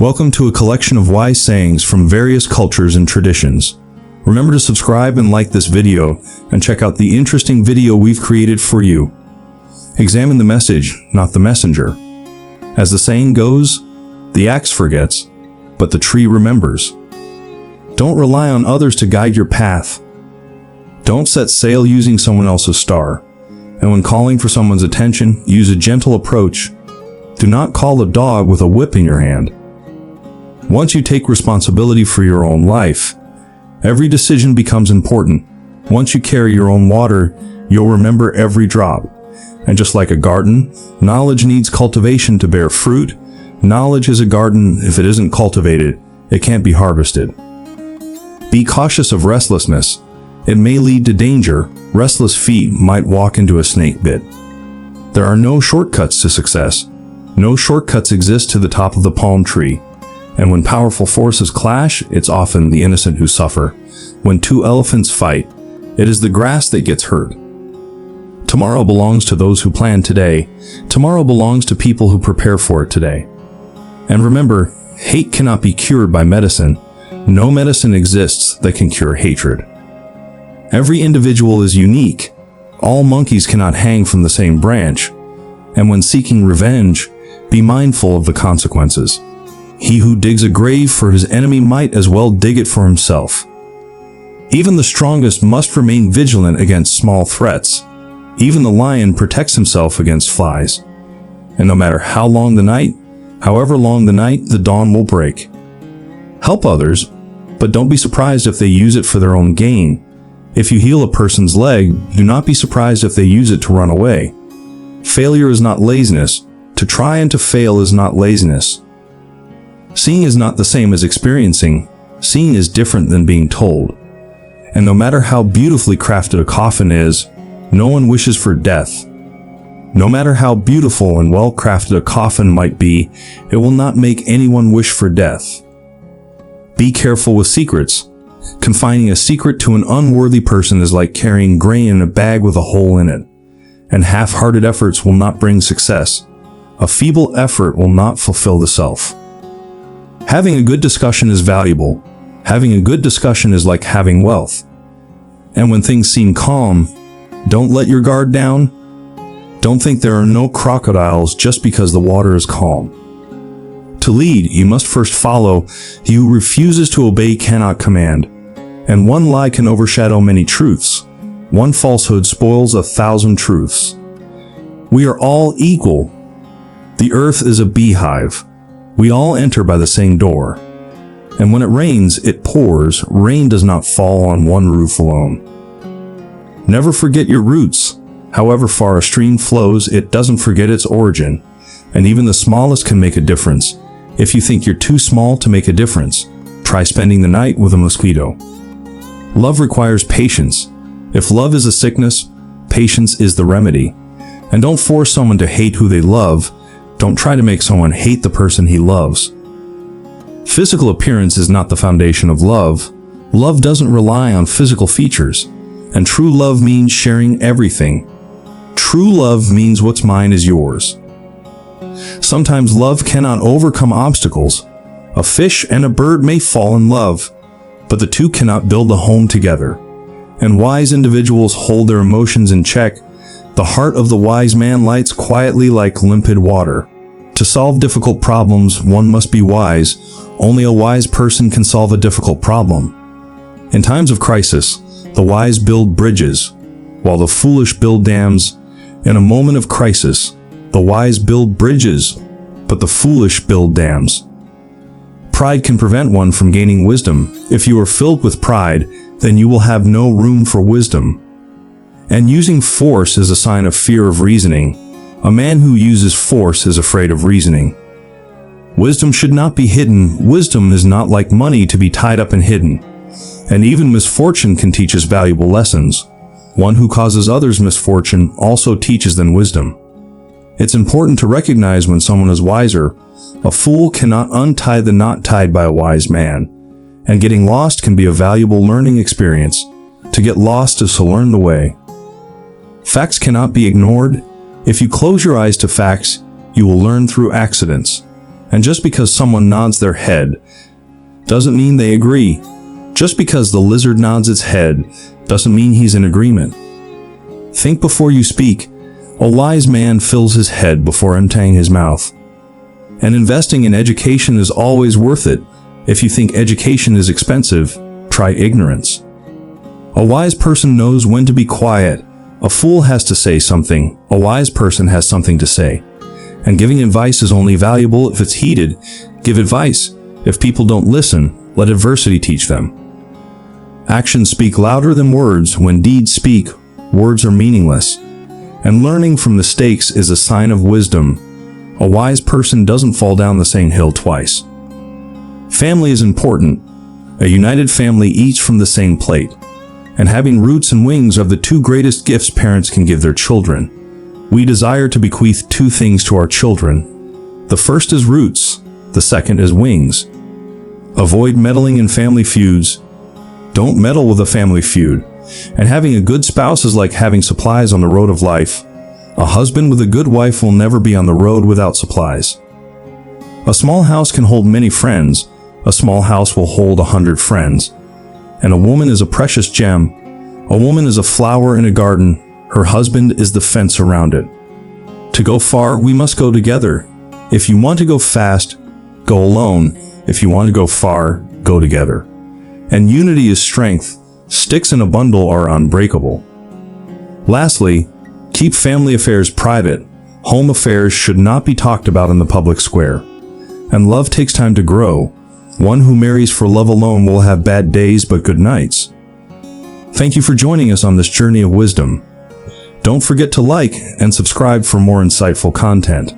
Welcome to a collection of wise sayings from various cultures and traditions. Remember to subscribe and like this video, and check out the interesting video we've created for you. Examine the message, not the messenger. As the saying goes, the axe forgets, but the tree remembers. Don't rely on others to guide your path. Don't set sail using someone else's star. And when calling for someone's attention, use a gentle approach. Do not call a dog with a whip in your hand. Once you take responsibility for your own life, every decision becomes important. Once you carry your own water, you'll remember every drop. And just like a garden, knowledge needs cultivation to bear fruit. Knowledge is a garden. If it isn't cultivated, it can't be harvested. Be cautious of restlessness. It may lead to danger. Restless feet might walk into a snake bit. There are no shortcuts to success. No shortcuts exist to the top of the palm tree. And when powerful forces clash, it's often the innocent who suffer. When two elephants fight, it is the grass that gets hurt. Tomorrow belongs to those who plan today. Tomorrow belongs to people who prepare for it today. And remember, hate cannot be cured by medicine. No medicine exists that can cure hatred. Every individual is unique. All monkeys cannot hang from the same branch. And when seeking revenge, be mindful of the consequences. He who digs a grave for his enemy might as well dig it for himself. Even the strongest must remain vigilant against small threats. Even the lion protects himself against flies. And no matter how long the night, however long the night, the dawn will break. Help others, but don't be surprised if they use it for their own gain. If you heal a person's leg, do not be surprised if they use it to run away. Failure is not laziness. To try and to fail is not laziness. Seeing is not the same as experiencing. Seeing is different than being told. And no matter how beautifully crafted a coffin is, no one wishes for death. No matter how beautiful and well-crafted a coffin might be, it will not make anyone wish for death. Be careful with secrets. Confining a secret to an unworthy person is like carrying grain in a bag with a hole in it. And half-hearted efforts will not bring success. A feeble effort will not fulfill the self. Having a good discussion is valuable. Having a good discussion is like having wealth. And when things seem calm, don't let your guard down. Don't think there are no crocodiles just because the water is calm. To lead, you must first follow. He who refuses to obey cannot command. And one lie can overshadow many truths. One falsehood spoils 1,000 truths. We are all equal. The earth is a beehive. We all enter by the same door. And when it rains, it pours. Rain does not fall on one roof alone. Never forget your roots. However far a stream flows, it doesn't forget its origin. And even the smallest can make a difference. If you think you're too small to make a difference, try spending the night with a mosquito. Love requires patience. If love is a sickness, patience is the remedy. And don't force someone to hate who they love. Don't try to make someone hate the person he loves. Physical appearance is not the foundation of love. Love doesn't rely on physical features. And true love means sharing everything. True love means what's mine is yours. Sometimes love cannot overcome obstacles. A fish and a bird may fall in love, but the two cannot build a home together. And wise individuals hold their emotions in check. The heart of the wise man lights quietly like limpid water. To solve difficult problems, one must be wise. Only a wise person can solve a difficult problem. In times of crisis, the wise build bridges, while the foolish build dams. In a moment of crisis, the wise build bridges, but the foolish build dams. Pride can prevent one from gaining wisdom. If you are filled with pride, then you will have no room for wisdom. And using force is a sign of fear of reasoning. A man who uses force is afraid of reasoning. Wisdom should not be hidden. Wisdom is not like money to be tied up and hidden. And even misfortune can teach us valuable lessons. One who causes others misfortune also teaches them wisdom. It's important to recognize when someone is wiser. A fool cannot untie the knot tied by a wise man. And getting lost can be a valuable learning experience. To get lost is to learn the way. Facts cannot be ignored. If you close your eyes to facts, you will learn through accidents. And just because someone nods their head doesn't mean they agree. Just because the lizard nods its head doesn't mean he's in agreement. Think before you speak. A wise man fills his head before emptying his mouth. And investing in education is always worth it. If you think education is expensive, try ignorance. A wise person knows when to be quiet. A fool has to say something. A wise person has something to say. And giving advice is only valuable if it's heeded. Give advice. If people don't listen, let adversity teach them. Actions speak louder than words. When deeds speak, words are meaningless. And learning from mistakes is a sign of wisdom. A wise person doesn't fall down the same hill twice. Family is important. A united family eats from the same plate. And having roots and wings are the two greatest gifts parents can give their children. We desire to bequeath two things to our children. The first is roots, the second is wings. Avoid meddling in family feuds. Don't meddle with a family feud. And having a good spouse is like having supplies on the road of life. A husband with a good wife will never be on the road without supplies. A small house can hold many friends. A small house will hold 100 friends. And a woman is a precious gem. A woman is a flower in a garden. Her husband is the fence around it. To go far, we must go together. If you want to go fast, go alone. If you want to go far, go together. And unity is strength. Sticks in a bundle are unbreakable. Lastly, keep family affairs private. Home affairs should not be talked about in the public square. And love takes time to grow. One who marries for love alone will have bad days but good nights. Thank you for joining us on this journey of wisdom. Don't forget to like and subscribe for more insightful content.